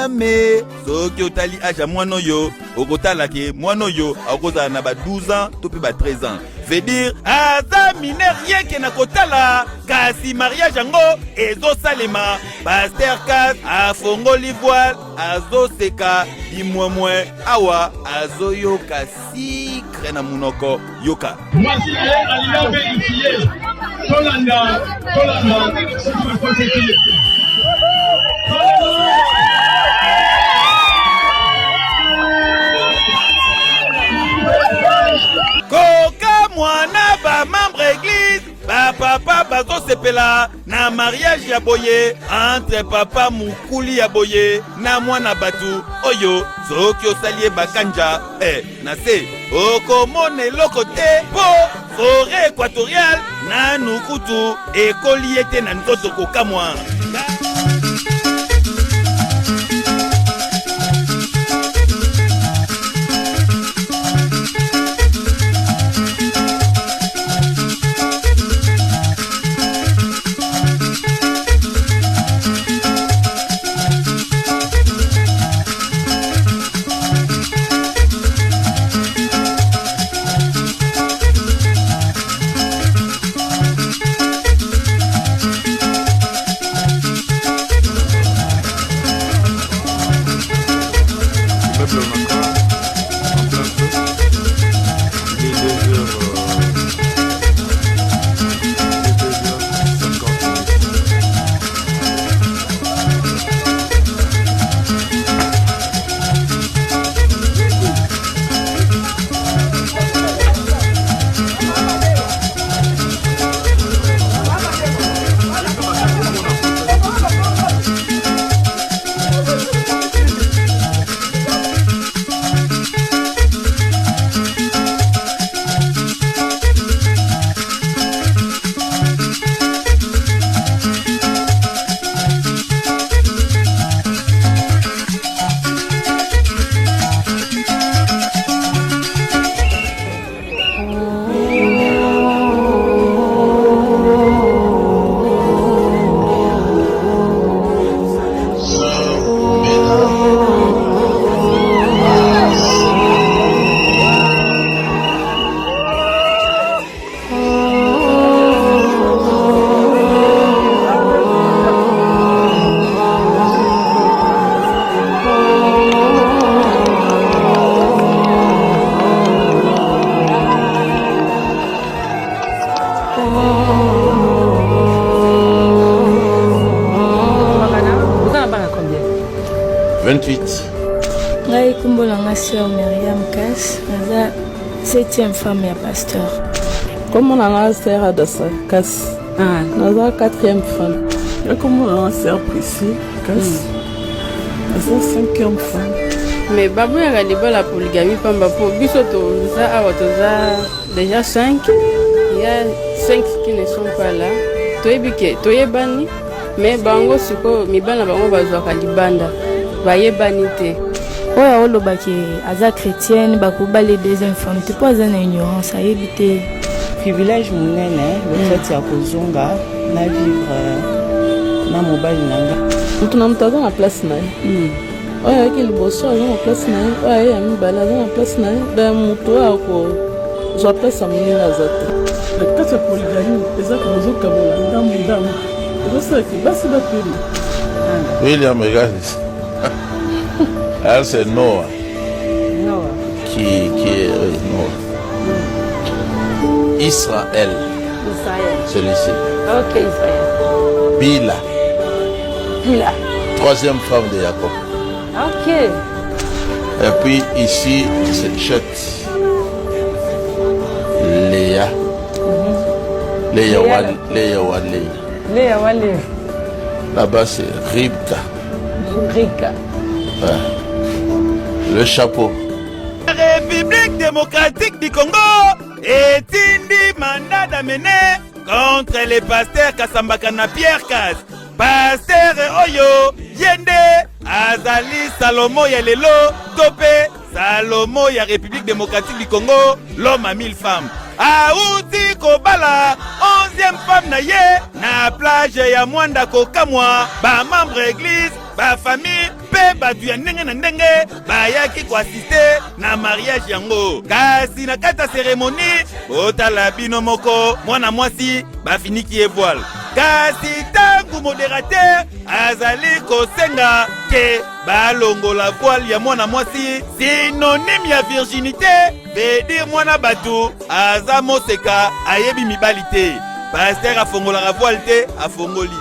me soki otali aja mwana oyo okotala ke mwana oyo akozala na ba 12 ans to pe ba 13 ans veut dire aza mineur rien ke na kotala kasi mariage yango ezosalema. Pasteur Kas afongoli voile azoseka limwemwe awa azoyoka sikre na munoko yoka mwasi alinga verifiye tolanda koka mwana ba membre église ba papa bazosepela na mariage ya boye entre papa mukuli ya boye na mwana batu oyo soki osali bakanja na se okomona eloko te po forêt équatoriale na nukutu ekoli ete na nzoto kokamwa. Ngai kumbola nga sœur Myriam Kas, naza 7e femme ya pasteur. Comment on a sœur Adassa Kas, naza 4e femme. Comment on a sœur Priscille Kas, naza 5e femme. Mais babu ya kaliba la polygamie pamba po biso toza awa toza déjà 5. Il y a 5 qui ne sont pas là. Toyebike toyebani mais bango siko mibana bango bazwa kalibanda. Bayebani te. Oya olobaki aza chrétienne bakuba les deuxième femme te pas en ignorance ayebite privilège munene le fait ya kozonga na vivre na mobali nanga mutu na mutaza na place na ye oya ki liboso aza na place na ye oya ya mibala aza na place na ye da mutu ako zwa place ya munene aza te kati ya polygamie eza kozokabola ndambo ezosalaki basi bapeli William regarde alors c'est Noah. Noah. Qui est Noah. Israël. Celui-ci. Ok, Israël. Bila. 3e femme de Jacob. Ok. Et puis ici, c'est Chet. Léa. Léa Wale. Léa Wale. Là-bas, c'est Ribka. Rika. Le chapeau. La République démocratique du Congo etindi mandat d'amener contre les pasteurs Kasambakana Pierre Kas. Pasteur Oyo Yende Azali Salomo ya lelo Topé Salomo ya République démocratique du Congo, l'homme à 1000 femmes. Aouti Kobala 11e femme na ye na plage ya Mwanda Kokamwa, ba membre église, ba famille pe batu ya ndenge na ndenge bayaki koasiste na mariage yango. Kasi na kata cérémonie botala bino moko mwana mwasi bafiniki ye voile. Kasi tangu modérateur azali kosenga ke balongola voile ya mwana mwasi synonyme ya virginité, veut dire mwana batu aza moseka ayebi mibali te. Pasteur afongolaka voile te, afongoli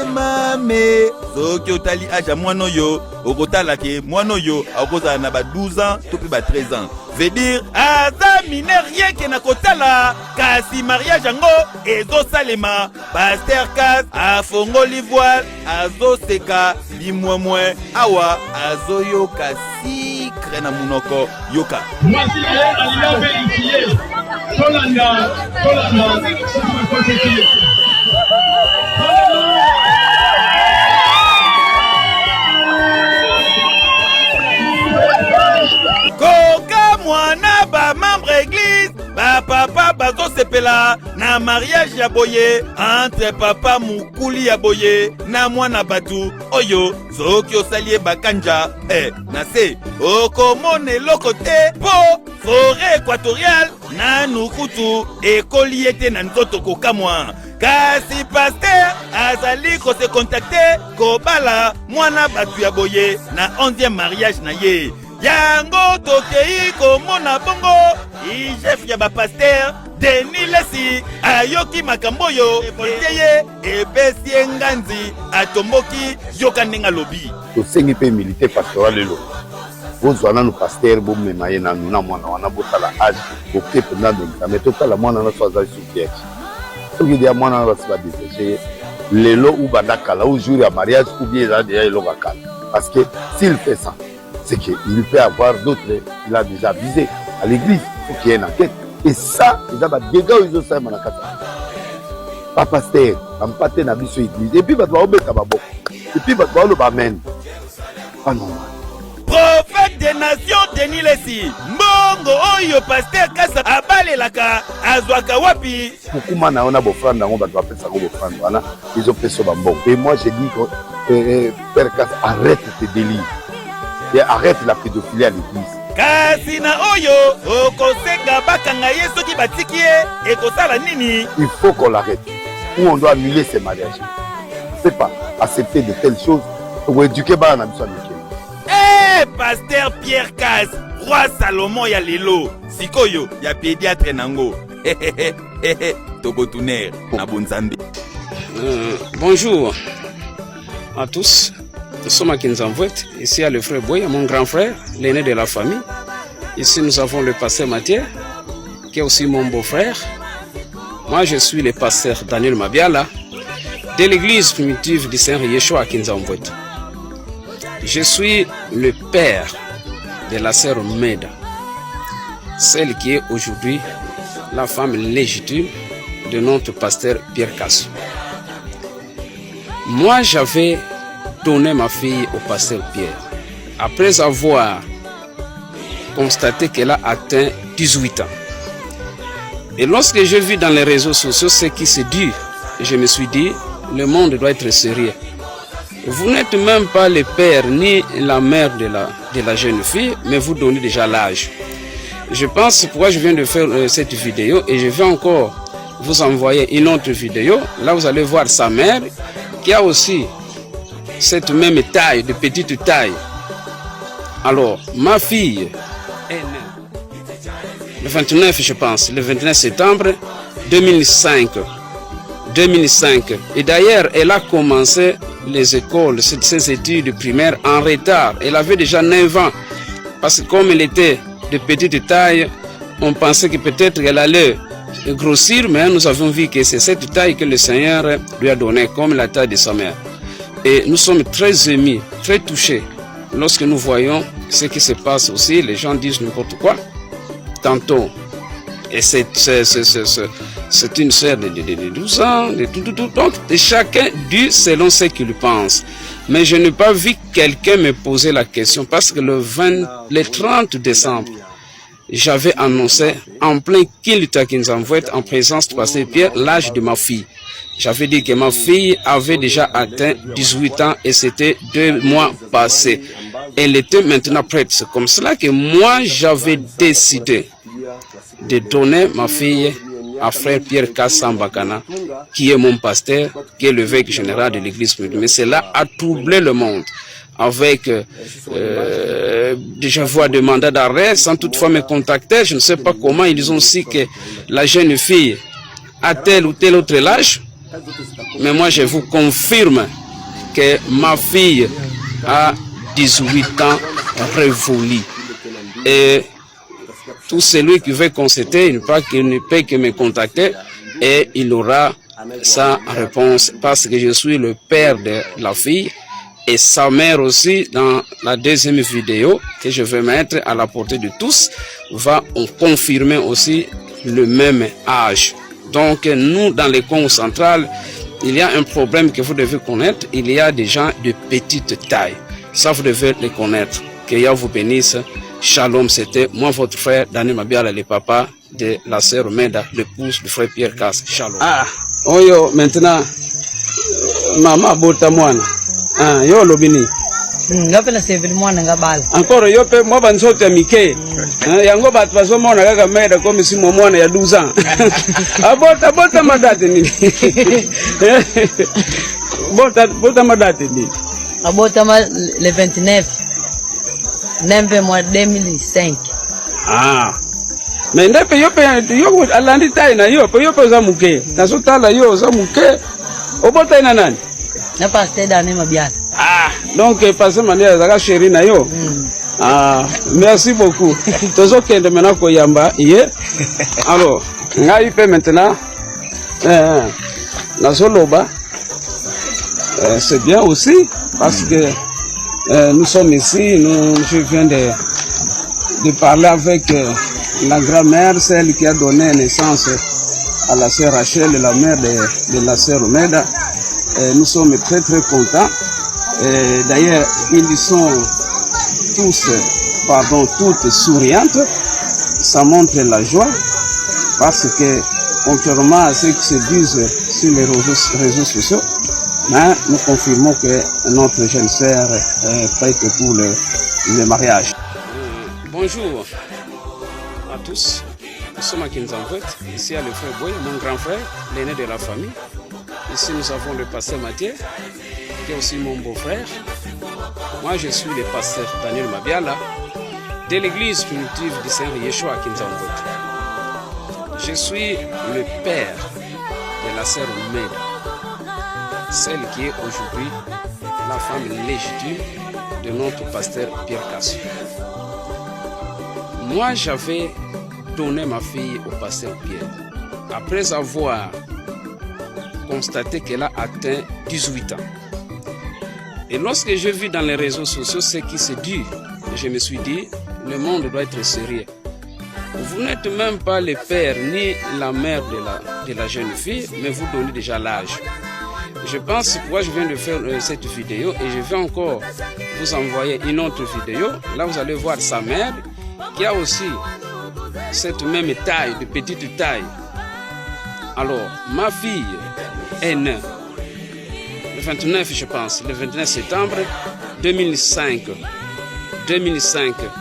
ema me soki otali aja mwana oyo okotala ke mwana oyo akozala na ba 12 ans to pe ba 13 ans, veut dire aza mineur rien ke na kotala. Kasi mariage yango ezosalema. Pasteur Kas afongoli voile azoseka limwemwe awa azoyoka sikre na munoko yoka. Voici Alina vérifié. Tolanda, c'est ma conseillère. Koka mwana ba membre église ba papa bazo sepela na mariage ya boye entre papa mukuli ya boye na mwana batu oyo soki osalie bakanja na se okomona eloko te po forêt équatoriale na nukutu ekoli ete na nzoto kokamwa. Kasi pasteur azali ko se contacter kobala mwana batu ya boye na 11e mariage na ye. Yango tokei komona bongo chef ya ba pasteur Denis Lesi ayoki makambo yo eteye epesi nganzi atomboki yoka ndenga lobi. Tosengi pe militaire pastoral lelo. Bozwana no pasteur bo memaye na nuna mwana wana botala âge oke pendant de mais totala mwana na soza soukier. Soki dia mwana na ba détaché lelo ou bandakala au jour ya mariage ou bien là déjà il kala. Parce que s'il fait ça, c'est qu'il peut avoir d'autres, il a déjà visé à l'église, il faut qu'il y ait une enquête. Et ça, ils ont des dégâts, ils ont ça, pas pasteur, on pas été dans l'église. Et puis, il va y et puis, il va y avoir pas normal. Prophète des nations Denis Lesi mbongo oyo pasteur Kasa abalelaka azwaka wapi? Pourquoi on a beau frère, on va faire ça beau frère, voilà, ils ont fait ça bon. Et moi, j'ai dit que Père Kasa, arrête tes délires. Et arrête la pédophilie à l'église. Kasi na oyo okosenga bakanga ye soki batiki ye ekosala nini? Il faut qu'on l'arrête. Ou on doit annuler ces mariages. C'est pas accepter de telles choses pour éduquer ba na biso. Pasteur Pierre Kas, roi Salomon ya lelo, sikoyo ya pédiatre nango. Tokotuner na bonzambe. Bonjour à tous. Nous sommes à Kinzamvouet. Ici, il y a le frère Boy, mon grand frère, l'aîné de la famille. Ici, nous avons le pasteur Mathieu, qui est aussi mon beau-frère. Moi, je suis le pasteur Daniel Mabiala, de l'église primitive du Seigneur Yeshua à Kinzamvouet. Je suis le père de la sœur Meda, celle qui est aujourd'hui la femme légitime de notre pasteur Pierre Kassou. Moi, j'avais donné ma fille au pasteur Pierre après avoir constaté qu'elle a atteint 18 ans. Et lorsque j'ai vu dans les réseaux sociaux ce qui se dit, je me suis dit, le monde doit être sérieux. Vous n'êtes même pas le père ni la mère de la jeune fille, mais vous donnez déjà l'âge. Je pense pourquoi je viens de faire cette vidéo et je vais encore vous envoyer une autre vidéo. Là, vous allez voir sa mère qui a aussi cette même taille, de petite taille. Alors, ma fille est née le 29, je pense, le 29 septembre 2005. Et d'ailleurs, elle a commencé les écoles, ses études primaires en retard. Elle avait déjà 9 ans. Parce que comme elle était de petite taille, on pensait que peut-être elle allait grossir, mais nous avons vu que c'est cette taille que le Seigneur lui a donnée, comme la taille de sa mère. Et nous sommes très émus, très touchés, lorsque nous voyons ce qui se passe aussi. Les gens disent n'importe quoi, tantôt. Et c'est une sœur de 12 ans, donc chacun dit selon ce qu'il pense. Mais je n'ai pas vu quelqu'un me poser la question, parce que le 30 décembre, j'avais annoncé en plein culte à Kinzamvouet, en présence du pasteur Pierre, l'âge de ma fille. J'avais dit que ma fille avait déjà atteint 18 ans et c'était 2 mois passés. Elle était maintenant prête. C'est comme cela que moi, j'avais décidé de donner ma fille à frère Pierre Kassambakana, qui est mon pasteur, qui est l'évêque général de l'église. Mais cela a troublé le monde avec déjà voix de mandat d'arrêt, sans toutefois me contacter. Je ne sais pas comment. Ils ont dit que la jeune fille a tel ou tel autre âge. Mais moi, je vous confirme que ma fille a 18 ans révolus. Et tout celui qui veut constater, il ne peut que me contacter et il aura sa réponse, parce que je suis le père de la fille et sa mère aussi. Dans la deuxième vidéo que je vais mettre à la portée de tous, va confirmer aussi le même âge. Donc nous, dans les Congo central, il y a un problème que vous devez connaître. Il y a des gens de petite taille. Ça, vous devez les connaître. Que Yahweh vous bénisse. Shalom, c'était moi, votre frère, Daniel Mabiala, le papa de la sœur Meda, l'épouse du frère Pierre Kass. Shalom. Ah, oyo, maintenant, maman bota mwana. Ah, yo lobini. Ngapela seveli mwana ngabala. Encore yo pe moi bansote mike. Yango batu bazomona kaka Meda comme si mwana ya 12 ans. Abota madate nini? Bota madate nini? Abota le 29. Nembe mois 2005. Ah. Mais ndepe yo alandi tayi na yo za muke. Naso tala yo za muke. Obota ina nani? Na pasteur Daniel Mabiala. Ah, donc passer manière zaka chérie na yo. Ah, merci beaucoup. Tozo kende maintenant ko yamba hier. Alors, ngai pe maintenant na soloba. C'est bien aussi parce que nous sommes ici, je viens de parler avec la grand-mère, celle qui a donné naissance à la sœur Rachel, la mère de la sœur Meda. Nous sommes très très contents. D'ailleurs, ils sont tous, toutes souriantes. Ça montre la joie parce que, contrairement à ce qui se disent sur les réseaux sociaux, mais nous confirmons que notre jeune sœur est prête pour le mariage. Bonjour à tous. Nous sommes à Kinzamvouet. Ici à le frère Boy, mon grand frère, l'aîné de la famille. Ici nous avons le pasteur Mathieu, qui est aussi mon beau-frère. Moi je suis le pasteur Daniel Mabiala de l'église primitive du Seigneur Yeshua à Kinzamvouet. Je suis le père de la sœur Meda, celle qui est aujourd'hui la femme légitime de notre pasteur Pierre Kass. Moi, j'avais donné ma fille au pasteur Pierre après avoir constaté qu'elle a atteint 18 ans. Et lorsque j'ai vu dans les réseaux sociaux ce qui se dit, je me suis dit, le monde doit être sérieux. Vous n'êtes même pas le père ni la mère de la jeune fille, mais vous donnez déjà l'âge. Je pense pourquoi je viens de faire cette vidéo et je vais encore vous envoyer une autre vidéo. Là, vous allez voir sa mère qui a aussi cette même taille, de petite taille. Alors, ma fille est née le 29, je pense, le 29 septembre 2005.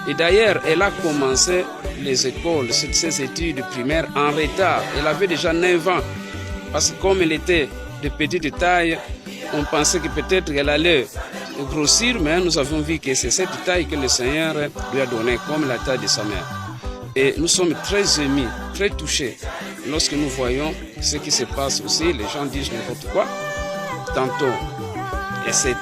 Et d'ailleurs, elle a commencé les écoles, ses études primaires en retard. Elle avait déjà 9 ans. Parce que comme elle était de petite taille, on pensait que peut-être elle allait grossir, mais nous avons vu que c'est cette taille que le Seigneur lui a donnée, comme la taille de sa mère. Et nous sommes très émus, très touchés, lorsque nous voyons ce qui se passe aussi. Les gens disent n'importe quoi, tantôt. Et c'est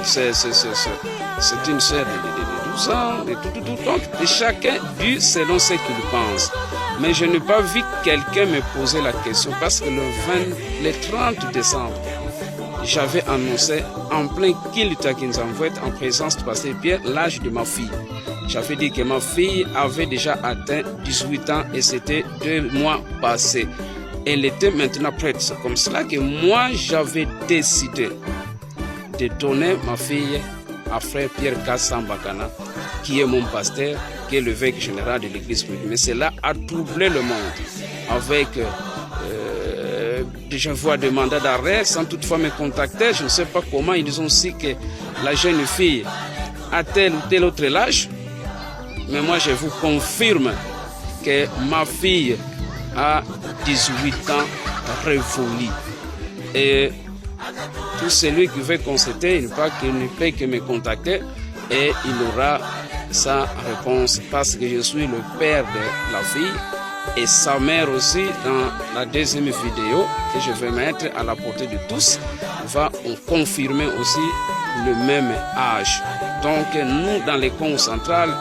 une sœur de 12 ans, de tout. Donc, chacun dit selon ce qu'il pense. Mais je n'ai pas vu quelqu'un me poser la question parce que le 30 décembre, j'avais annoncé en plein culte à Kinzamvouet, en présence du pasteur Pierre, l'âge de ma fille. J'avais dit que ma fille avait déjà atteint 18 ans et c'était 2 mois passés. Elle était maintenant prête. C'est comme cela que moi, j'avais décidé de donner ma fille à frère Pierre Kassambakana, qui est mon pasteur, qui est l'évêque général de l'église. Mais cela a troublé le monde avec des voix de mandat d'arrêt sans toutefois me contacter. Je ne sais pas comment ils ont su que la jeune fille a tel ou tel autre âge. Mais moi, je vous confirme que ma fille a 18 ans révolus. Et tout celui qui veut constater, il ne peut que me contacter et il aura sa réponse parce que je suis le père de la fille et sa mère aussi. Dans la deuxième vidéo que je vais mettre à la portée de tous va confirmer aussi le même âge. Donc nous, dans les camps centrales,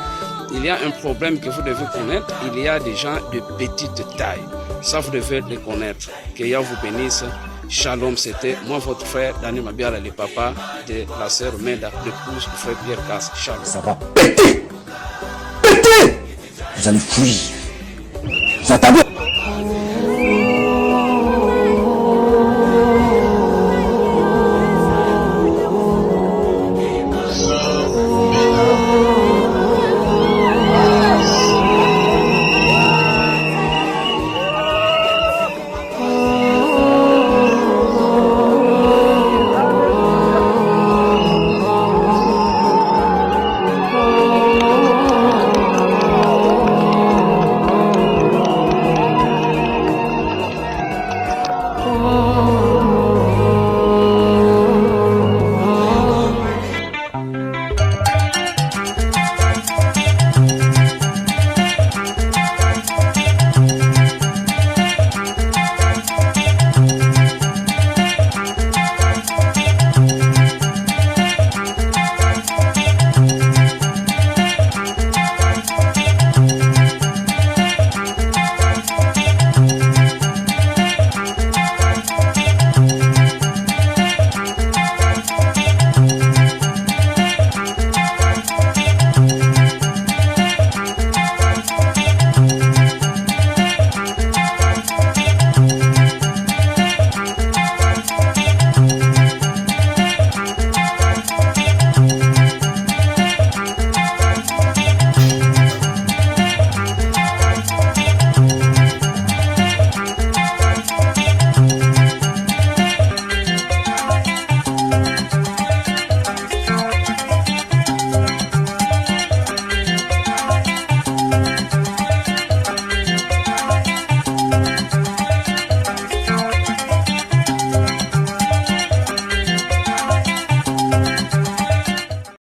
il y a un problème que vous devez connaître. Il y a des gens de petite taille. Ça, vous devez le connaître. Que Yahweh vous bénisse. Shalom, c'était moi, votre frère, Daniel Mabiala, le papa de la sœur Meda, l'épouse du frère Pierre Casse. Shalom. Ça va péter. Péter. Vous allez fuir. Vous attendez.